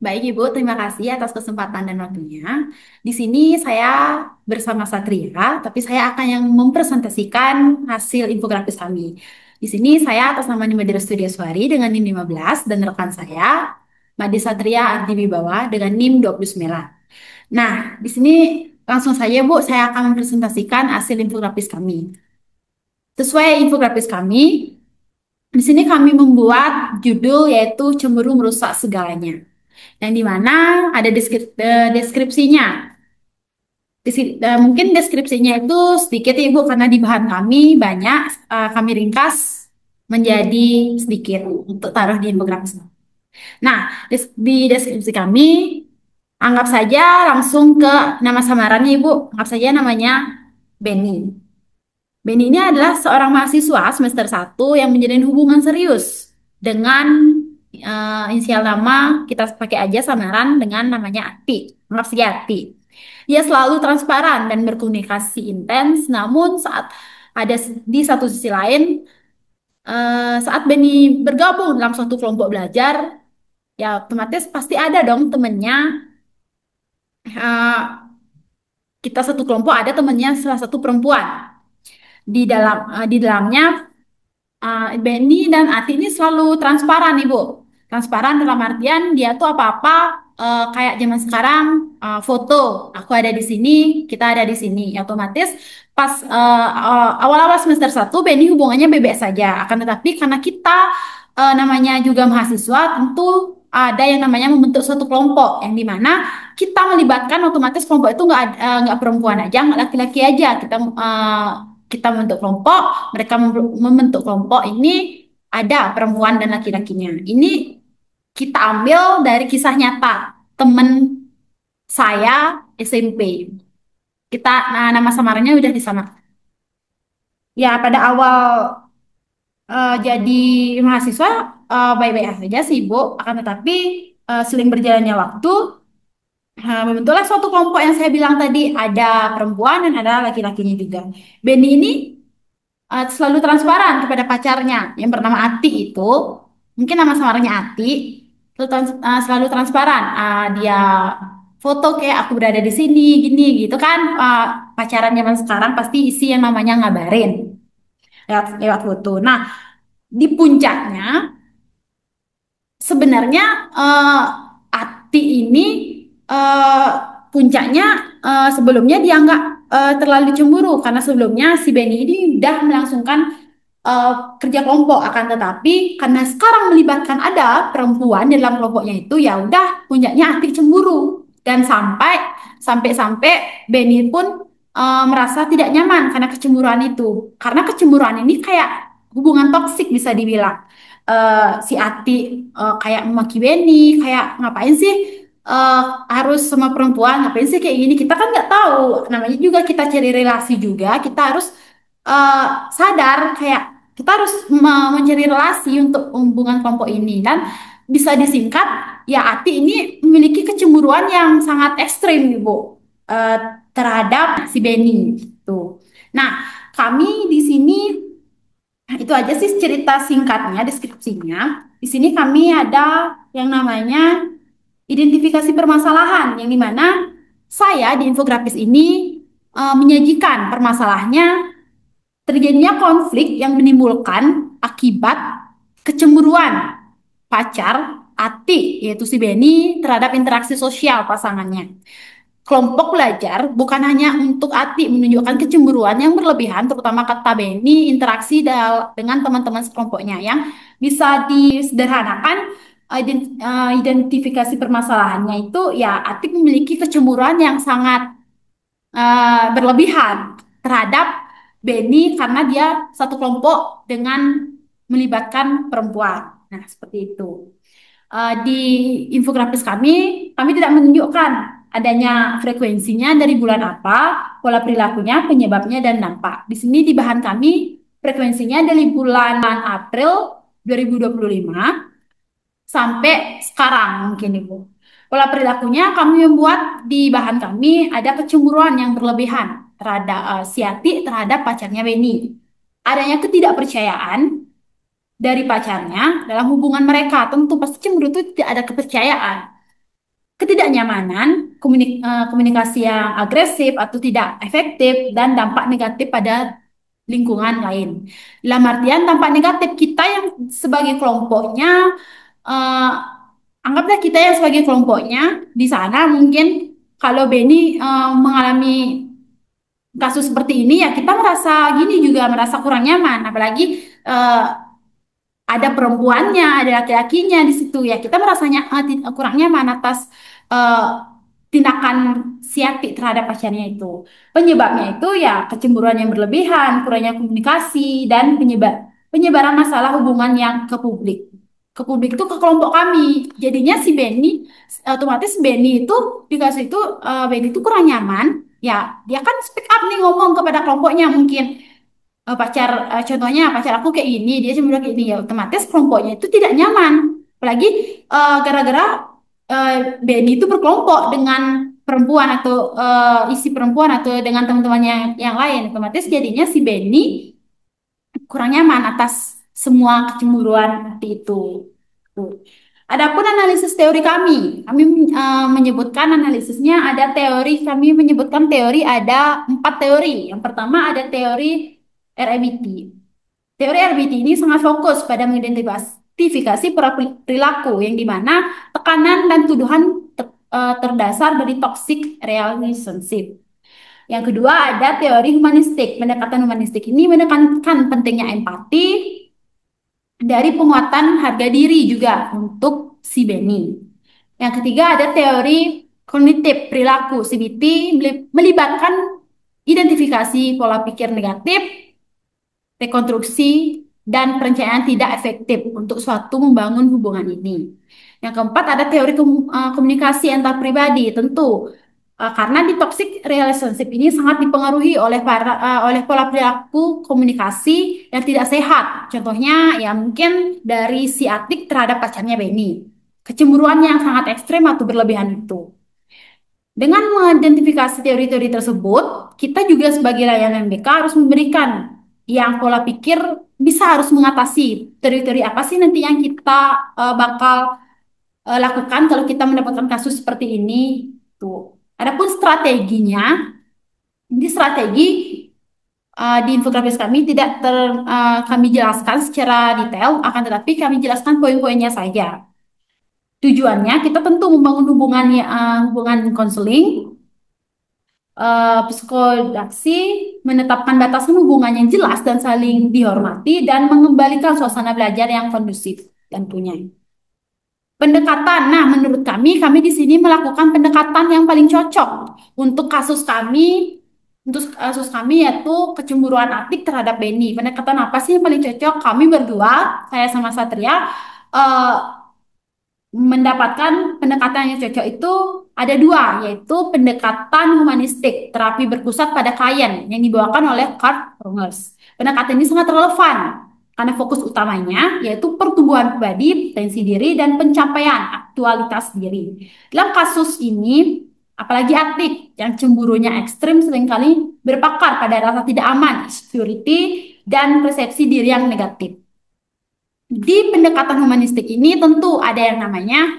Baik Ibu, terima kasih atas kesempatan dan waktunya. Di sini saya bersama Satria, tapi saya akan yang mempresentasikan hasil infografis kami. Di sini saya atas nama Nimade Studio Suari dengan NIM 15 dan rekan saya Made Satria Ardi Wibawa dengan NIM 29. Nah, di sini langsung saja Bu, saya akan mempresentasikan hasil infografis kami. Sesuai infografis kami, di sini kami membuat judul yaitu Cemburu Merusak Segalanya yang dimana ada deskripsinya. Mungkin deskripsinya itu sedikit ya Ibu karena di bahan kami banyak, kami ringkas menjadi sedikit untuk taruh di infografis. Nah, di deskripsi kami anggap saja langsung ke nama samarannya Ibu, anggap saja namanya Benny. Benny ini adalah seorang mahasiswa semester 1 yang menjalin hubungan serius dengan inisial nama kita pakai aja samaran dengan namanya Ati. Anggap saja Ati. Dia selalu transparan dan berkomunikasi intens, namun saat ada di satu sisi lain, saat Benny bergabung dalam suatu kelompok belajar, ya otomatis pasti ada dong temennya. eh, kita satu kelompok ada temennya salah satu perempuan. Di dalamnya Benny dan Ati ini selalu transparan, Ibu. Transparan dalam artian dia tuh apa-apa kayak zaman sekarang foto, aku ada di sini, kita ada di sini. Otomatis pas awal-awal semester 1 Benny hubungannya bebek saja. Akan tetapi karena kita namanya juga mahasiswa, tentu ada yang namanya membentuk suatu kelompok yang dimana kita melibatkan otomatis kelompok itu nggak perempuan aja, nggak laki-laki aja. Kita membentuk kelompok, mereka membentuk kelompok ini ada perempuan dan laki-lakinya. Ini kita ambil dari kisah nyata temen saya SMP. Nah, nama samarnya udah di sana. Ya, pada awal jadi mahasiswa baik-baik saja sih, Bu. Akan tetapi sering berjalannya waktu, membentuklah suatu kelompok yang saya bilang tadi ada perempuan dan ada laki-lakinya juga. Benny ini selalu transparan kepada pacarnya yang bernama Ati itu, mungkin nama samarnya Ati, selalu transparan. Dia foto kayak aku berada di sini gini gitu kan. Pacaran zaman sekarang pasti isi yang namanya ngabarin lewat foto. Nah, di puncaknya sebenarnya Ati ini eh, puncaknya sebelumnya dia nggak terlalu cemburu karena sebelumnya si Benny ini udah melangsungkan eh, kerja kelompok, akan tetapi karena sekarang melibatkan ada perempuan di dalam kelompoknya itu ya udah puncaknya Ati cemburu dan sampai Benny pun merasa tidak nyaman karena kecemburuan itu, karena kecemburuan ini kayak hubungan toksik bisa dibilang. Si Ati kayak memaki Benny, kayak ngapain sih harus sama perempuan, ngapain sih kayak gini, kita kan nggak tahu, namanya juga kita cari relasi juga, kita harus eh, sadar kayak kita harus mencari relasi untuk hubungan kelompok ini. Dan bisa disingkat ya Ati ini memiliki kecemburuan yang sangat ekstrim Ibu eh, terhadap si Benny gitu. Nah, kami di sini itu aja sih cerita singkatnya, deskripsinya. Di sini kami ada yang namanya identifikasi permasalahan, yang dimana saya di infografis ini menyajikan permasalahannya terjadinya konflik yang menimbulkan akibat kecemburuan pacar Ati, yaitu si Beni, terhadap interaksi sosial pasangannya. Kelompok belajar bukan hanya untuk Ati menunjukkan kecemburuan yang berlebihan, terutama kata Beni, interaksi dengan teman-teman sekelompoknya yang bisa disederhanakan. Identifikasi permasalahannya itu ya Ati memiliki kecemburuan yang sangat berlebihan terhadap Benny karena dia satu kelompok dengan melibatkan perempuan. Nah, seperti itu. Di infografis kami tidak menunjukkan adanya frekuensinya dari bulan apa, pola perilakunya, penyebabnya, dan dampak. Di sini di bahan kami frekuensinya dari bulan April 2025 sampai sekarang mungkin Ibu. Pola perilakunya kami membuat di bahan kami ada kecemburuan yang berlebihan terhadap Siati terhadap pacarnya Beni. Adanya ketidakpercayaan dari pacarnya dalam hubungan mereka. Tentu pasti cemburu itu tidak ada kepercayaan. ketidaknyamanan, komunikasi yang agresif atau tidak efektif, dan dampak negatif pada lingkungan lain. Dalam artian dampak negatif kita yang sebagai kelompoknya, eh, anggaplah kita yang sebagai kelompoknya di sana mungkin kalau Benny mengalami kasus seperti ini ya kita merasa gini juga merasa kurang nyaman, apalagi eh, ada perempuannya, ada laki-lakinya di situ ya kita merasanya kurang nyaman atas eh, tindakan si Ati terhadap pacarnya itu. Penyebabnya itu ya kecemburuan yang berlebihan, kurangnya komunikasi dan penyebaran masalah hubungan yang ke publik itu ke kelompok kami. Jadinya si Benny otomatis Benny itu di kasus itu Benny itu kurang nyaman. Ya, dia kan speak up nih ngomong kepada kelompoknya mungkin contohnya pacar aku kayak gini dia cuma bilang kayak gini ya otomatis kelompoknya itu tidak nyaman apalagi gara-gara Benny itu berkelompok dengan perempuan atau isi perempuan atau dengan teman-temannya yang lain otomatis jadinya si Benny kurang nyaman atas semua kecemburuan seperti itu. Tuh. Adapun analisis teori kami menyebutkan analisisnya ada teori, kami menyebutkan teori ada 4 teori. Yang pertama ada teori RMIT. Teori RMIT ini sangat fokus pada mengidentifikasi perilaku yang dimana tekanan dan tuduhan terdasar dari toxic relationship. Yang kedua ada teori humanistik. Pendekatan humanistik ini menekankan pentingnya empati dari penguatan harga diri juga untuk si Benny. Yang ketiga ada teori kognitif perilaku CBT melibatkan identifikasi pola pikir negatif, rekonstruksi, dan perencanaan tidak efektif untuk suatu membangun hubungan ini. Yang keempat ada teori komunikasi antar pribadi tentu karena di toxic relationship ini sangat dipengaruhi oleh pola perilaku komunikasi yang tidak sehat. Contohnya ya mungkin dari si Atik terhadap pacarnya Benny. Kecemburuan yang sangat ekstrem atau berlebihan itu. Dengan mengidentifikasi teori-teori tersebut, kita juga sebagai layanan BK harus memberikan yang pola pikir bisa harus mengatasi teori-teori apa sih nanti yang kita bakal lakukan kalau kita mendapatkan kasus seperti ini. Tuh. Adapun strateginya, di strategi di infografis kami tidak kami jelaskan secara detail, akan tetapi kami jelaskan poin-poinnya saja. Tujuannya kita tentu membangun hubungan konseling, psikodaksi, menetapkan batasan hubungan yang jelas dan saling dihormati, dan mengembalikan suasana belajar yang kondusif tentunya. Pendekatan, nah menurut kami di sini melakukan pendekatan yang paling cocok untuk kasus kami, yaitu kecemburuan Atik terhadap Benny. Pendekatan apa sih yang paling cocok? Kami berdua, saya sama Satria, eh, mendapatkan pendekatan yang cocok itu ada dua, yaitu pendekatan humanistik, terapi berpusat pada klien yang dibawakan oleh Carl Rogers. Pendekatan ini sangat relevan karena fokus utamanya yaitu pertumbuhan pribadi, potensi diri, dan pencapaian aktualitas diri. Dalam kasus ini, apalagi Atik yang cemburunya ekstrim seringkali berpakar pada rasa tidak aman, insecurity, dan persepsi diri yang negatif. Di pendekatan humanistik ini tentu ada yang namanya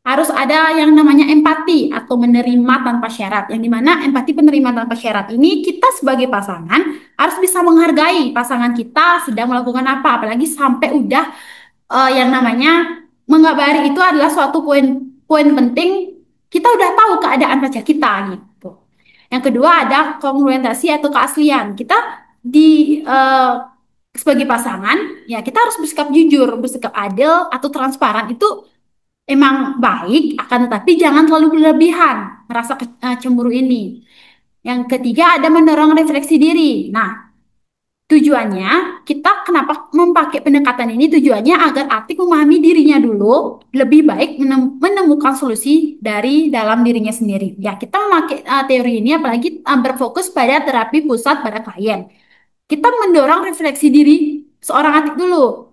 harus ada yang namanya empati atau menerima tanpa syarat. Yang dimana empati penerima tanpa syarat ini kita sebagai pasangan harus bisa menghargai pasangan kita sedang melakukan apa, apalagi sampai udah yang namanya mengabari itu adalah suatu poin penting. Kita udah tahu keadaan pacar kita gitu. Yang kedua ada kongruentasi atau keaslian. Kita di sebagai pasangan ya kita harus bersikap jujur, bersikap adil atau transparan itu emang baik, akan tetapi jangan terlalu berlebihan merasa cemburu ini. Yang ketiga ada mendorong refleksi diri. Nah, tujuannya kita kenapa memakai pendekatan ini? Tujuannya agar Atik memahami dirinya dulu, lebih baik menemukan solusi dari dalam dirinya sendiri. Ya, kita memakai teori ini apalagi berfokus pada terapi pusat pada klien. Kita mendorong refleksi diri seorang Atik dulu.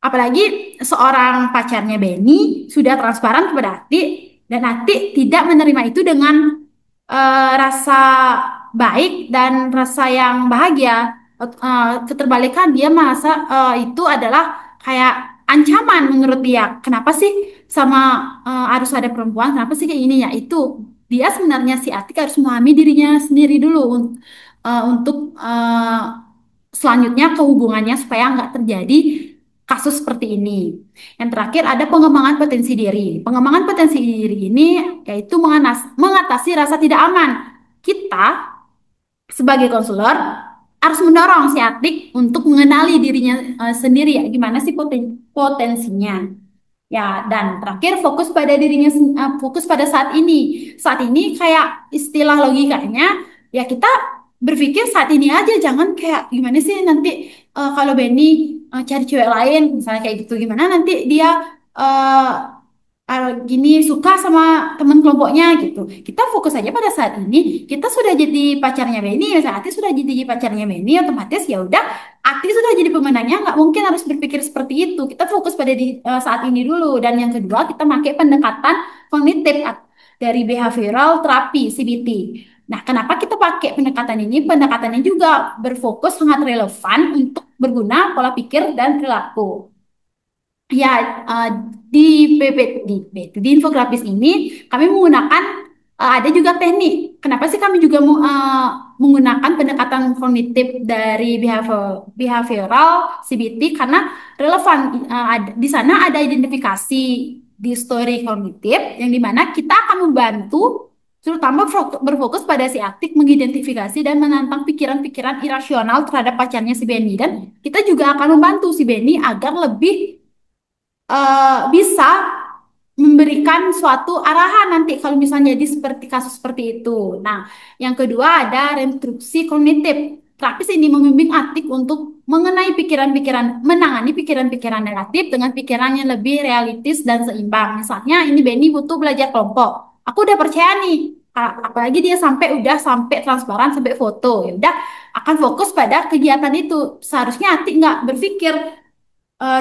Apalagi seorang pacarnya Benny sudah transparan kepada Atik dan Atik tidak menerima itu dengan rasa baik dan rasa yang bahagia. Keterbalikan dia merasa itu adalah kayak ancaman menurut dia. Kenapa sih sama harus ada perempuan? Kenapa sih kayak gini ya? Itu dia sebenarnya si Atik harus memahami dirinya sendiri dulu untuk selanjutnya ke hubungannya supaya nggak terjadi kasus seperti ini. Yang terakhir ada pengembangan potensi diri. Pengembangan potensi diri ini yaitu mengatasi rasa tidak aman. Kita sebagai konselor harus mendorong si Atik untuk mengenali dirinya sendiri ya, gimana sih potensinya. Ya, dan terakhir fokus pada dirinya, fokus pada saat ini. Saat ini kayak istilah logikanya, ya kita berpikir saat ini aja, jangan kayak gimana sih nanti kalau Benny cari cewek lain, misalnya kayak gitu, gimana nanti dia eh, gini suka sama teman kelompoknya gitu. Kita fokus aja pada saat ini. Kita sudah jadi pacarnya Benny, misalnya Ati sudah jadi pacarnya Benny, otomatis ya udah Ati sudah jadi pemenangnya, nggak mungkin harus berpikir seperti itu. Kita fokus pada saat ini dulu. Dan yang kedua, kita pakai pendekatan kognitif dari behavioral terapi CBT. Nah, kenapa kita pakai pendekatan ini? Pendekatannya juga berfokus sangat relevan untuk berguna pola pikir dan perilaku. Ya, eh, di PP di infografis ini kami menggunakan ada juga teknik. Kenapa sih kami juga menggunakan pendekatan kognitif dari behavioral CBT karena relevan. Di sana ada identifikasi di story kognitif yang dimana kita akan membantu terutama berfokus pada si aktif mengidentifikasi dan menantang pikiran-pikiran irasional terhadap pacarnya si Benny dan kita juga akan membantu si Benny agar lebih bisa memberikan suatu arahan nanti kalau misalnya jadi seperti kasus seperti itu. Nah, yang kedua ada rekonstruksi kognitif. Praktis ini membimbing Atik untuk mengenai pikiran-pikiran, menangani pikiran-pikiran negatif dengan pikiran yang lebih realistis dan seimbang. Misalnya ini Benny butuh belajar kelompok. Aku udah percaya nih, apalagi dia udah sampai transparan, sampai foto, ya udah akan fokus pada kegiatan itu. Seharusnya Atik nggak berpikir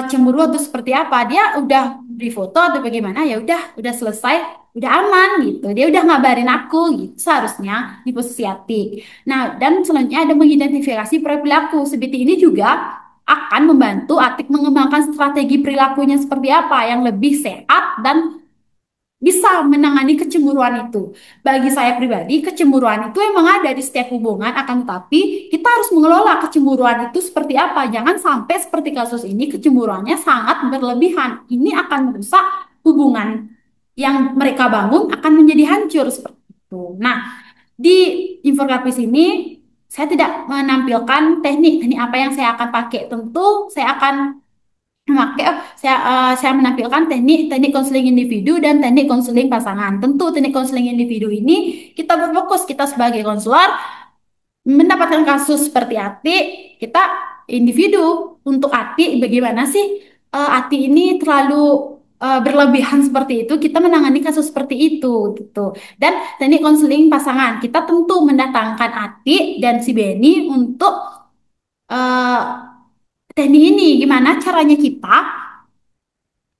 cemburu atau seperti apa dia udah di foto atau bagaimana ya udah selesai udah aman gitu dia udah ngabarin aku gitu seharusnya di posisi hati. Nah dan selanjutnya ada mengidentifikasi perilaku seperti ini juga akan membantu Atik mengembangkan strategi perilakunya seperti apa yang lebih sehat dan bisa menangani kecemburuan itu. Bagi saya pribadi, kecemburuan itu emang ada di setiap hubungan, akan tetapi kita harus mengelola kecemburuan itu seperti apa. Jangan sampai seperti kasus ini, kecemburuannya sangat berlebihan. Ini akan merusak hubungan yang mereka bangun akan menjadi hancur seperti itu. Nah, di infografis ini saya tidak menampilkan teknik apa yang saya akan pakai. Tentu saya akan memakai saya menampilkan teknik konseling individu dan teknik konseling pasangan. Tentu teknik konseling individu ini kita berfokus kita sebagai konselor mendapatkan kasus seperti Ati, kita individu untuk Ati bagaimana sih Ati ini terlalu berlebihan seperti itu, kita menangani kasus seperti itu gitu. Dan teknik konseling pasangan, kita tentu mendatangkan Ati dan si Beni untuk eh, teknik ini gimana caranya kita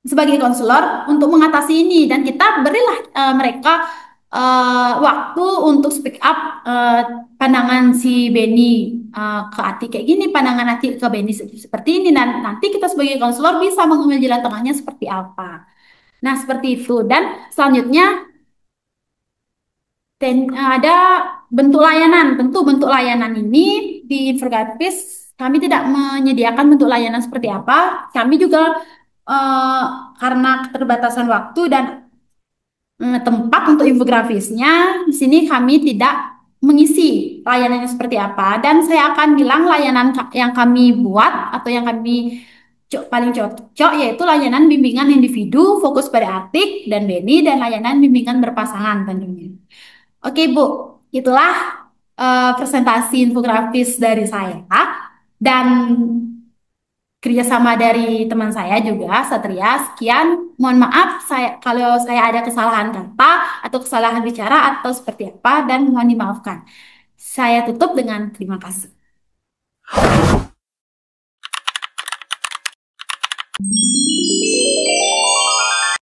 sebagai konselor untuk mengatasi ini dan kita berilah mereka waktu untuk speak up pandangan si Benny ke Ati kayak gini, pandangan Ati ke Benny seperti ini dan nanti kita sebagai konselor bisa mengambil jalan tengahnya seperti apa. Nah, seperti itu dan selanjutnya ada bentuk layanan. Tentu bentuk layanan ini di infografis kami tidak menyediakan bentuk layanan seperti apa. Kami juga eh, karena keterbatasan waktu dan tempat untuk infografisnya, di sini kami tidak mengisi layanannya seperti apa. Dan saya akan bilang layanan yang kami buat atau yang kami paling cocok yaitu layanan bimbingan individu fokus pada Atik dan Beni dan layanan bimbingan berpasangan tentunya. Oke, Bu. Itulah presentasi infografis dari saya dan kerjasama dari teman saya juga, Satria. Sekian, mohon maaf kalau saya ada kesalahan kata atau kesalahan bicara atau seperti apa dan mohon dimaafkan. Saya tutup dengan terima kasih.